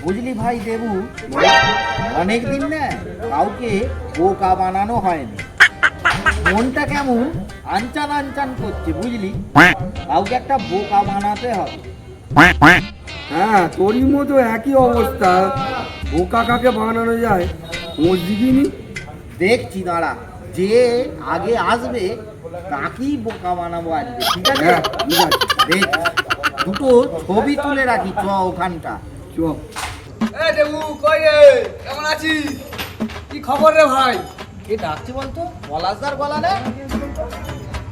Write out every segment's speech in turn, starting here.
বুঝলি ভাই দেবু, অনেকদিন না কাউকে বোকা বানানো হয়নি। মনটা কেমন আনচান আনচান করছে বুঝলি, কাউকে একটা বোকা বানাতে হবে। হ্যাঁ, তোরই মতো একই অবস্থা। বোকা কাকে বানানো যায় খোঁজ দিবিনি? দেখছি দাঁড়া, যে আগে আসবে তাকেই বোকা বানাবো আজকে, ঠিক আছে? হ্যাঁ, ঠিক আছে। দেখ, দুটো ছবি তুলে রাখি, চ ওখানটা। চ। এ দেবু, কই রে? কেমন আছিস? কি খবর রে ভাই? কে ডাকছে বলতো? পলাশদার গলা রে?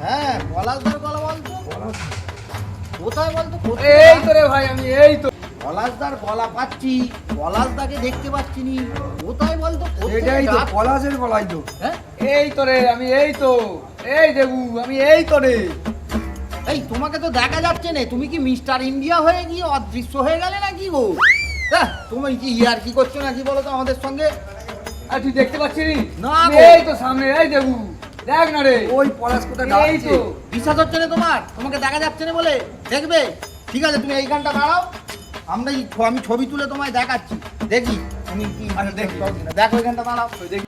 হ্যাঁ, পলাশদার গলা বলতো। কোথায় বলতো? এই তো রে ভাই, আমি এই তো। পলাশদার গলা পাচ্ছি, পলাশদাকে দেখতে পাচ্ছি নি। কোথায় বলতো? এটাই তো পলাশের গলাই তো। হ্যাঁ, এই তো রে, আমি এই তো। এই দেবু, আমি এই তো রে। এই তোমাকে তো দেখা যাচ্ছে না, তুমি কি মিস্টার ইন্ডিয়া হয়ে গিয়ে অদৃশ্য হয়ে গেলে নাকি গো? হ্যাঁ, তুমি কি ইয়ার কি করছো নাকি বলো তো আমাদের সঙ্গে? আর তুই দেখতে পাচ্ছিস নি? না আমি গো। এই তো সামনে, এই দেবু। দেখ না রে। ওই পলাশ কোথায় এই ডাকছে? তো। বিশ্বাস হচ্ছে না তোমার? তোমাকে দেখা যাচ্ছে না বলে দেখবে? ঠিক আছে, তুমি এইখানটা দাঁড়াও, আমি ছবি তুলে তোমায় দেখাচ্ছি, দেখি তুমি কি। আচ্ছা, দেখি। দেখো এখানটা দাঁড়াও, দেখি।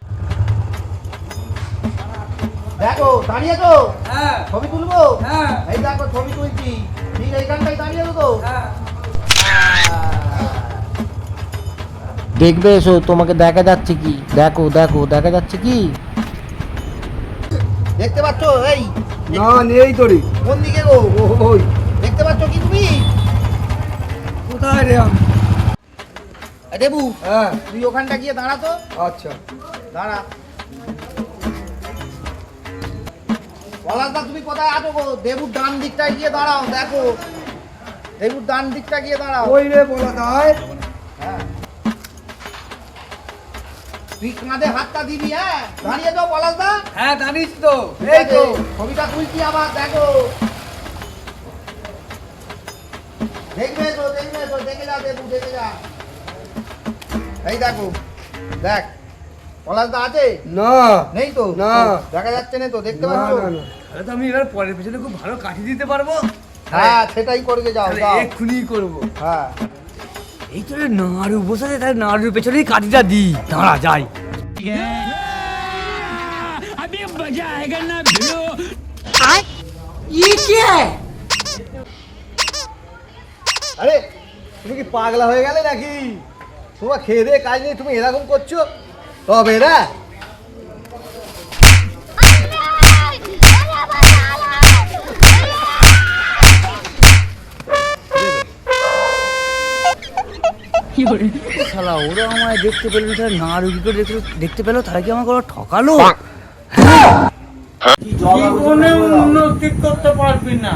দেখো দাঁড়িয়ে তো হ্যাঁ, ছবি তুলবো। হ্যাঁ, এই দেখো ছবি তুলছি, ঠিক এইখানটাই দাঁড়িয়ে তো। হ্যাঁ। দেখবে এসো, তোমাকে দেখা যাচ্ছে কি? দেখো দেখো, দেখা যাচ্ছে কি? দেখতে পাচ্ছ? এই না, নেই তোরে। কোন দিকে গো? ওই দেখতে পাচ্ছ কি তুমি? কোথায় রে আমি? দেবু, হ্যাঁ, তুই ওখানটা গিয়ে দাঁড়া তো, আচ্ছা। দাঁড়া। পলাশদা তুমি কোথায় আছো গো? দেবুর ডান দিকটায় গিয়ে দাঁড়াও, দেখো দেবুর ডান দিকটা গিয়ে দাঁড়াও। ওই রে পলাশ, আয়। হ্যাঁ, তুই কাঁধে হাতটা দিবি। হ্যাঁ, দাঁড়িয়ে যাও পলাশদা। হ্যাঁ, দাঁড়িয়েছি তো। ঠিক এই আছে, তো। ছবিটা তুলছি আবার, দেখো। দেখবে তো, দেখবে তো, দেখে যা দেবু, দেখে যা। এই দেখো, দেখ পলাশদা আছে? না, নেই তো? না। দেখা যাচ্ছে না তো, দেখতে না, পাচ্ছ? না, না। তাহলে তো আমি এবার পরের পেছনে খুব ভালো কাটি দিতে পারবো। হ্যাঁ, সেটাই করবে, যাও তাহলে যাও। এক্ষুনি করবো। হ্যাঁ, এই তো রে, নাড়ু বসে আছে, তাহলে নাড়ুর পেছনেই কাঠিটা দিই। দাঁড়া, যাই। আরে তুমি কি পাগলা হয়ে গেলে নাকি? তোমার খেয়ে দিয়ে কাজ নেই, তুমি এরকম করছো? তবে না শালা, ওরা আমায় দেখতে পেলো, নাড়ু কি করে দেখতে পেলো? তারা কি আমাকে ওরা ঠকালো? জীবনে উন্নতি করতে পারবি না।